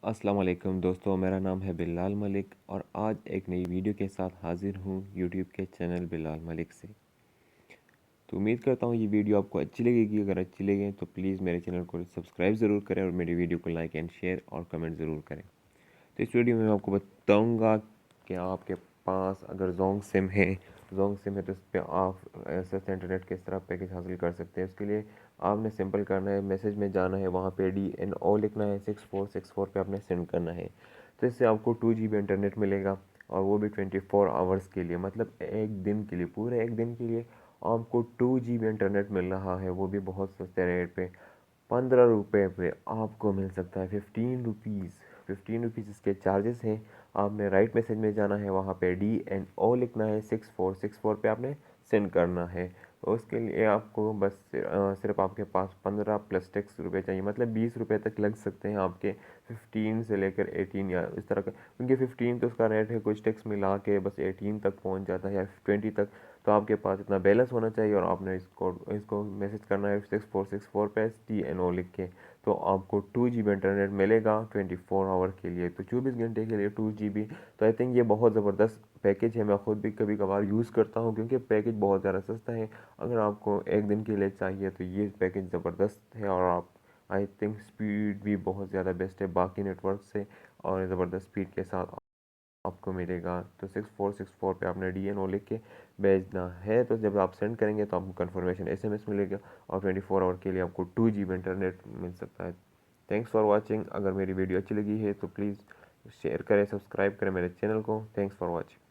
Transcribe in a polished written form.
अस्सलाम वालेकुम दोस्तों, मेरा नाम है बिलाल मलिक और आज एक नई वीडियो के साथ हाज़िर हूँ यूट्यूब के चैनल बिलाल मलिक से। तो उम्मीद करता हूँ ये वीडियो आपको अच्छी लगेगी। अगर अच्छी लगे तो प्लीज़ मेरे चैनल को सब्सक्राइब ज़रूर करें और मेरी वीडियो को लाइक एंड शेयर और कमेंट ज़रूर करें। तो इस वीडियो में मैं आपको बताऊँगा कि आपके पास अगर जोंग सिम है तो इस पर आप सस्ते इंटरनेट किस तरह पैकेज हासिल कर सकते हैं। उसके लिए आपने सिंपल करना है, मैसेज में जाना है, वहाँ पे DNO लिखना है, 6464 पे आपने सेंड करना है। तो इससे आपको 2 GB इंटरनेट मिलेगा और वो भी 24 आवर्स के लिए, मतलब एक दिन के लिए, पूरे एक दिन के लिए आपको 2 GB इंटरनेट मिल रहा है, वो भी बहुत सस्ते रेट पे। 15 रुपये पे आपको मिल सकता है 15 रुपीज़। 15 रुपीज़ इसके चार्जेस हैं। आपने राइट मैसेज में जाना है, वहाँ पे DNO लिखना है, 6464 पे आपने सेंड करना है। तो उसके लिए आपको बस सिर्फ आपके पास 15 प्लस टैक्स रुपये चाहिए, मतलब 20 रुपये तक लग सकते हैं आपके 15 से लेकर 18 या इस तरह का, क्योंकि 15 तो उसका रेट है, कुछ टैक्स मिला के बस 18 तक पहुंच जाता है या 20 तक। तो आपके पास इतना बैलेंस होना चाहिए और आपने इसको मैसेज करना है 6464 पे DNO लिख के। तो आपको 2 GB इंटरनेट मिलेगा 24 आवर के लिए, तो 24 घंटे के लिए 2 GB। तो आई थिंक ये बहुत ज़बरदस्त पैकेज है। मैं ख़ुद भी कभी कभार यूज़ करता हूँ क्योंकि पैकेज बहुत ज़्यादा सस्ता है। अगर आपको एक दिन के लिए चाहिए तो ये पैकेज ज़बरदस्त है और आप आई थिंक स्पीड भी बहुत ज़्यादा बेस्ट है बाकी नेटवर्क से, और ज़बरदस्त स्पीड के साथ आपको मिलेगा। तो 6464 पे आपने DNO लिख के भेजना है। तो जब आप सेंड करेंगे तो आपको कंफर्मेशन SMS मिलेगा और 24 आवर के लिए आपको 2 GB इंटरनेट मिल सकता है। Thanks for watching. अगर मेरी वीडियो अच्छी लगी है तो प्लीज़ शेयर करें, सब्सक्राइब करें मेरे चैनल को। Thanks for watching.